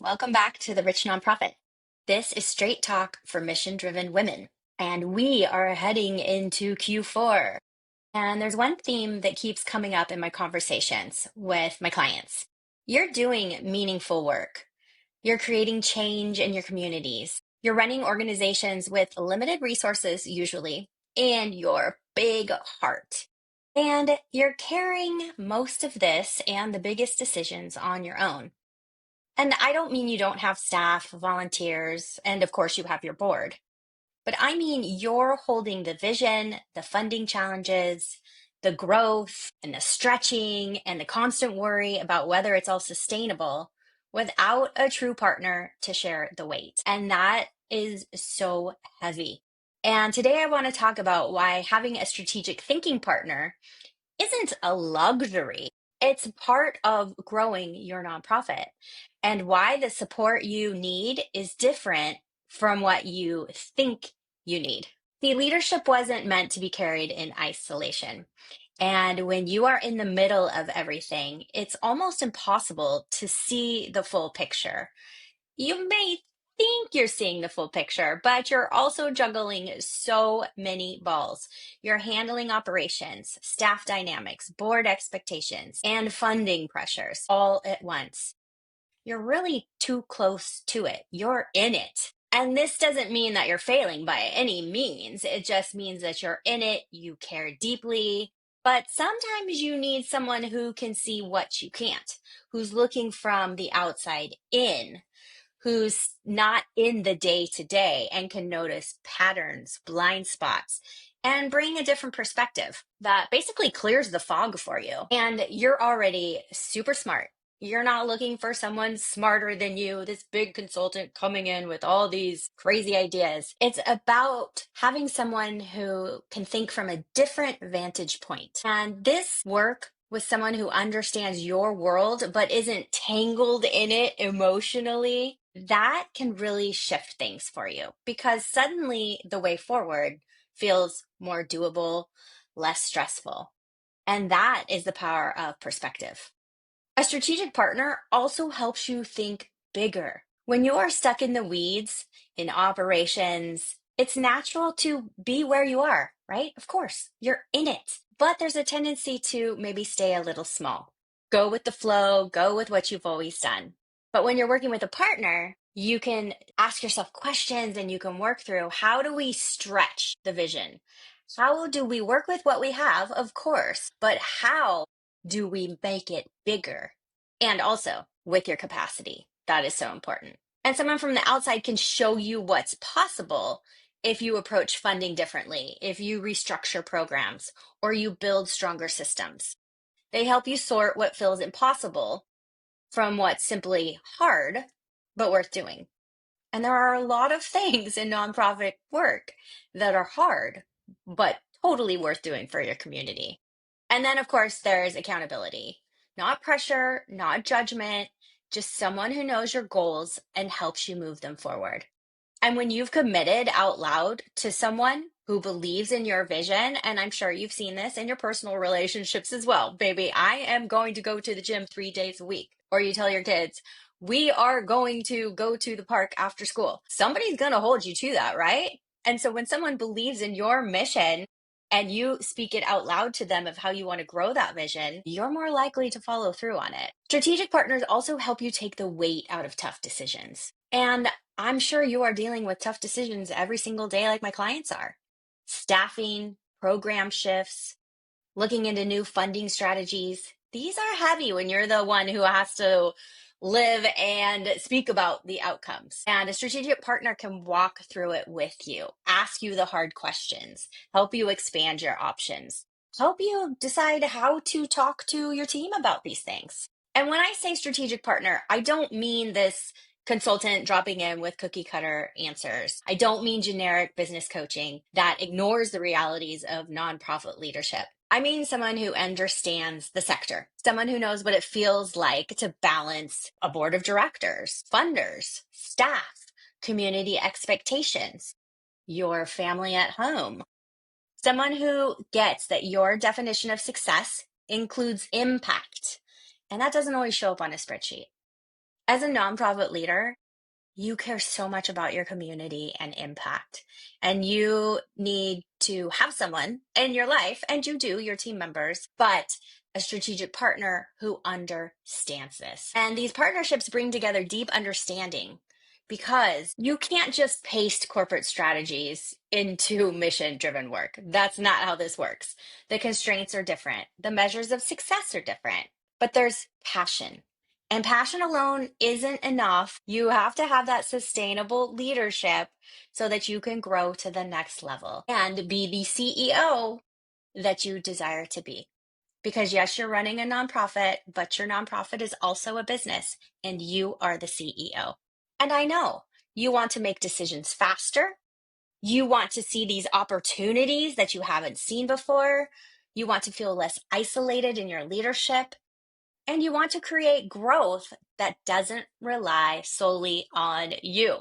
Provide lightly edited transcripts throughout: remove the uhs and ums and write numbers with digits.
Welcome back to the Rich Nonprofit. This is Straight Talk for Mission Driven Women, and we are heading into Q4. And there's one theme that keeps coming up in my conversations with my clients. You're doing meaningful work, you're creating change in your communities, you're running organizations with limited resources, usually, and your big heart. And you're carrying most of this and the biggest decisions on your own. And I don't mean you don't have staff, volunteers, and of course you have your board, but I mean you're holding the vision, the funding challenges, the growth, and the stretching, and the constant worry about whether it's all sustainable without a true partner to share the weight. And that is so heavy. And today I want to talk about why having a strategic thinking partner isn't a luxury. It's part of growing your nonprofit. And why the support you need is different from what you think you need. The leadership wasn't meant to be carried in isolation. And when you are in the middle of everything, it's almost impossible to see the full picture. You may think you're seeing the full picture, but you're also juggling so many balls. You're handling operations, staff dynamics, board expectations, and funding pressures all at once. You're really too close to it. You're in it. And this doesn't mean that you're failing by any means. It just means that you're in it, you care deeply, but sometimes you need someone who can see what you can't, who's looking from the outside in, who's not in the day to day and can notice patterns, blind spots, and bring a different perspective that basically clears the fog for you. And you're already super smart. You're not looking for someone smarter than you, this big consultant coming in with all these crazy ideas. It's about having someone who can think from a different vantage point. And this work with someone who understands your world but isn't tangled in it emotionally, that can really shift things for you because suddenly the way forward feels more doable, less stressful. And that is the power of perspective. A strategic partner also helps you think bigger. When you are stuck in the weeds in operations, it's natural to be where you are, right? Of course, you're in it. But there's a tendency to maybe stay a little small. Go with the flow, go with what you've always done. But when you're working with a partner, you can ask yourself questions and you can work through how do we stretch the vision? How do we work with what we have? Of course, but how do we make it bigger? And also with your capacity. That is so important. And someone from the outside can show you what's possible if you approach funding differently, if you restructure programs, or you build stronger systems. They help you sort what feels impossible from what's simply hard, but worth doing. And there are a lot of things in nonprofit work that are hard, but totally worth doing for your community. And then, of course, there's accountability, not pressure, not judgment, just someone who knows your goals and helps you move them forward. And when you've committed out loud to someone who believes in your vision, and I'm sure you've seen this in your personal relationships as well, baby, I am going to go to the gym 3 days a week. Or you tell your kids, we are going to go to the park after school. Somebody's going to hold you to that, right? And so when someone believes in your mission and you speak it out loud to them of how you want to grow that vision, you're more likely to follow through on it. Strategic partners also help you take the weight out of tough decisions. And I'm sure you are dealing with tough decisions every single day, like my clients are. Staffing, program shifts, looking into new funding strategies. These are heavy when you're the one who has to live and speak about the outcomes. And a strategic partner can walk through it with you, ask you the hard questions, help you expand your options, help you decide how to talk to your team about these things. And when I say strategic partner, I don't mean this consultant dropping in with cookie cutter answers. I don't mean generic business coaching that ignores the realities of nonprofit leadership. I mean someone who understands the sector, someone who knows what it feels like to balance a board of directors, funders, staff, community expectations, your family at home, someone who gets that your definition of success includes impact. And that doesn't always show up on a spreadsheet. As a nonprofit leader, you care so much about your community and impact. And you need to have someone in your life, and you do, your team members, but a strategic partner who understands this. And these partnerships bring together deep understanding because you can't just paste corporate strategies into mission driven work. That's not how this works. The constraints are different, the measures of success are different, but there's passion, and passion alone isn't enough. You have to have that sustainable leadership so that you can grow to the next level and be the CEO that you desire to be. Because yes, you're running a nonprofit, but your nonprofit is also a business and you are the CEO. And I know you want to make decisions faster. You want to see these opportunities that you haven't seen before. You want to feel less isolated in your leadership. And you want to create growth that doesn't rely solely on you.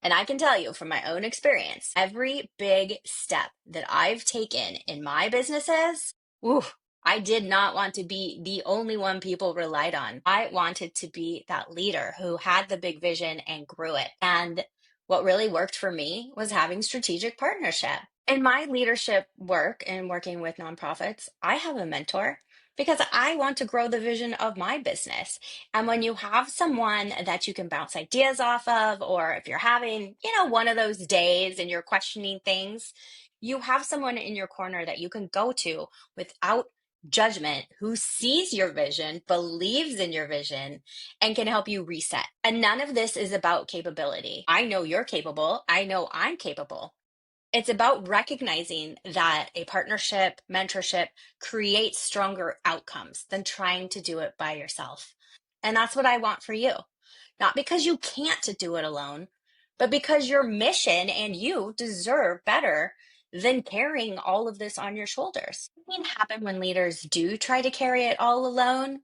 And I can tell you from my own experience, every big step that I've taken in my businesses, ooh, I did not want to be the only one people relied on. I wanted to be that leader who had the big vision and grew it. And what really worked for me was having strategic partnership. In my leadership work and working with nonprofits, I have a mentor because I want to grow the vision of my business. And when you have someone that you can bounce ideas off of, or if you're having, one of those days and you're questioning things, you have someone in your corner that you can go to without judgment, who sees your vision, believes in your vision, and can help you reset. And none of this is about capability. I know you're capable. I know I'm capable. It's about recognizing that a partnership, mentorship creates stronger outcomes than trying to do it by yourself. And that's what I want for you. Not because you can't do it alone, but because your mission and you deserve better than carrying all of this on your shoulders. It can happen when leaders do try to carry it all alone.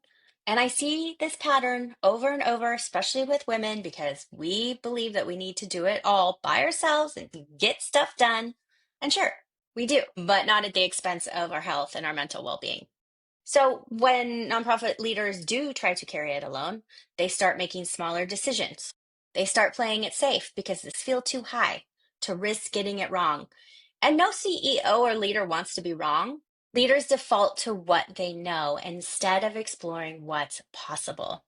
And I see this pattern over and over, especially with women, because we believe that we need to do it all by ourselves and get stuff done. And sure, we do, but not at the expense of our health and our mental well being. So when nonprofit leaders do try to carry it alone, they start making smaller decisions. They start playing it safe because this feels too high to risk getting it wrong. And no CEO or leader wants to be wrong. Leaders default to what they know instead of exploring what's possible.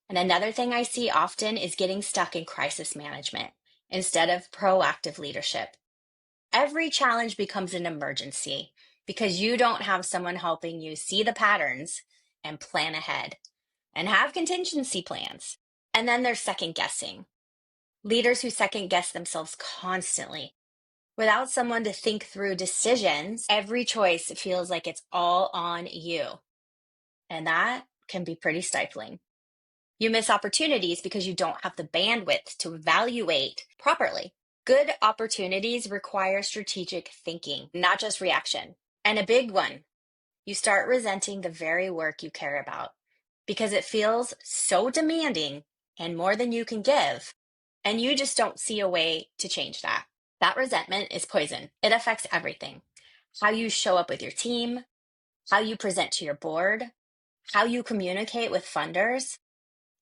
And another thing I see often is getting stuck in crisis management instead of proactive leadership. Every challenge becomes an emergency because you don't have someone helping you see the patterns and plan ahead and have contingency plans. And then there's second guessing. Leaders who second guess themselves constantly. Without someone to think through decisions, every choice feels like it's all on you. And that can be pretty stifling. You miss opportunities because you don't have the bandwidth to evaluate properly. Good opportunities require strategic thinking, not just reaction. And a big one, you start resenting the very work you care about because it feels so demanding and more than you can give. And you just don't see a way to change that. That resentment is poison. It affects everything: how you show up with your team, how you present to your board, how you communicate with funders,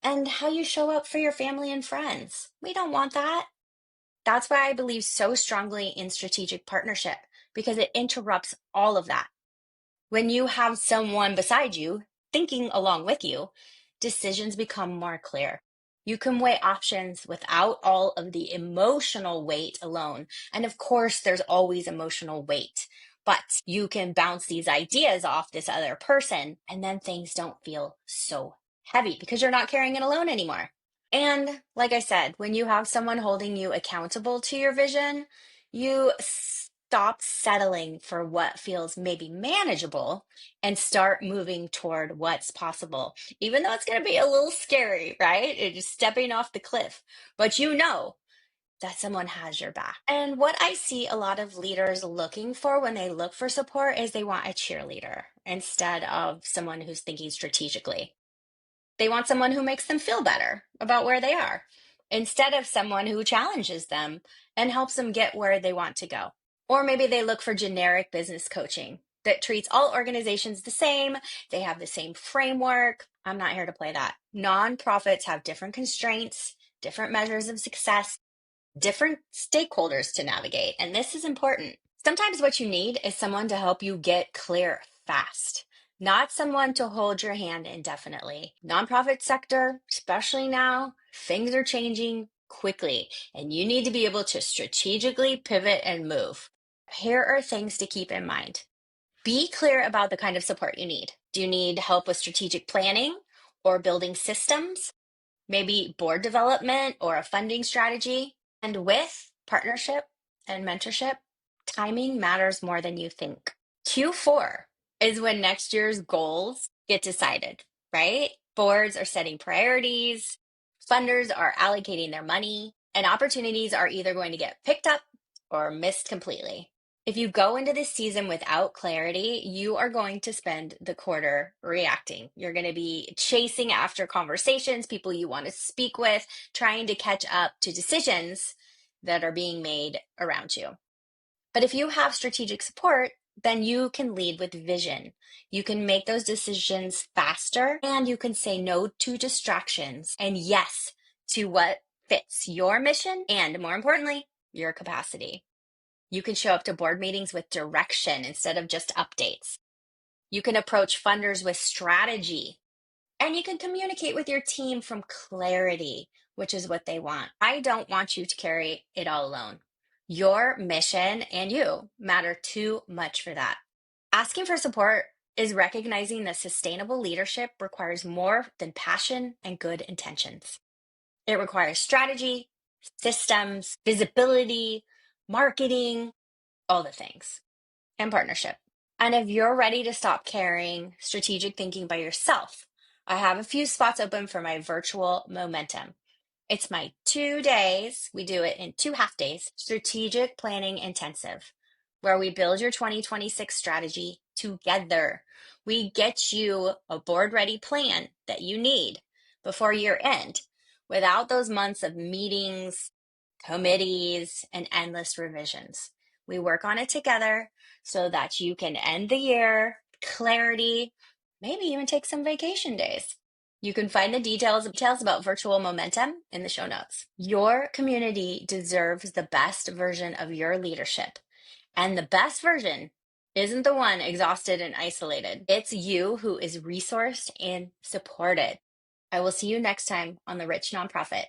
and how you show up for your family and friends. We don't want that. That's why I believe so strongly in strategic partnership, because it interrupts all of that. When you have someone beside you thinking along with you, decisions become more clear. You can weigh options without all of the emotional weight alone. And of course, there's always emotional weight, but you can bounce these ideas off this other person, and then things don't feel so heavy because you're not carrying it alone anymore. And like I said, when you have someone holding you accountable to your vision, you stop settling for what feels maybe manageable and start moving toward what's possible, even though it's going to be a little scary, right? It's just stepping off the cliff, but you know that someone has your back. And what I see a lot of leaders looking for when they look for support is they want a cheerleader instead of someone who's thinking strategically. They want someone who makes them feel better about where they are instead of someone who challenges them and helps them get where they want to go. Or maybe they look for generic business coaching that treats all organizations the same. They have the same framework. I'm not here to play that. Nonprofits have different constraints, different measures of success, different stakeholders to navigate. And this is important. Sometimes what you need is someone to help you get clear fast, not someone to hold your hand indefinitely. Nonprofit sector, especially now, things are changing quickly, and you need to be able to strategically pivot and move. Here are things to keep in mind. Be clear about the kind of support you need. Do you need help with strategic planning or building systems? Maybe board development or a funding strategy? And with partnership and mentorship, timing matters more than you think. Q4 is when next year's goals get decided, right? Boards are setting priorities, funders are allocating their money, and opportunities are either going to get picked up or missed completely. If you go into this season without clarity, you are going to spend the quarter reacting. You're going to be chasing after conversations, people you want to speak with, trying to catch up to decisions that are being made around you. But if you have strategic support, then you can lead with vision. You can make those decisions faster, and you can say no to distractions and yes to what fits your mission and, more importantly, your capacity. You can show up to board meetings with direction instead of just updates. You can approach funders with strategy, and you can communicate with your team from clarity, which is what they want. I don't want you to carry it all alone. Your mission and you matter too much for that. Asking for support is recognizing that sustainable leadership requires more than passion and good intentions. It requires strategy, systems, visibility, marketing, all the things, and partnership. And if you're ready to stop carrying strategic thinking by yourself, I have a few spots open for my virtual momentum. It's my 2 days, we do it in 2 half days, strategic planning intensive, where we build your 2026 strategy together. We get you a board ready plan that you need before year end without those months of meetings, committees, and endless revisions. We work on it together so that you can end the year, clarity, maybe even take some vacation days. You can find the details about virtual momentum in the show notes. Your community deserves the best version of your leadership. And the best version isn't the one exhausted and isolated. It's you who is resourced and supported. I will see you next time on The Rich Nonprofit.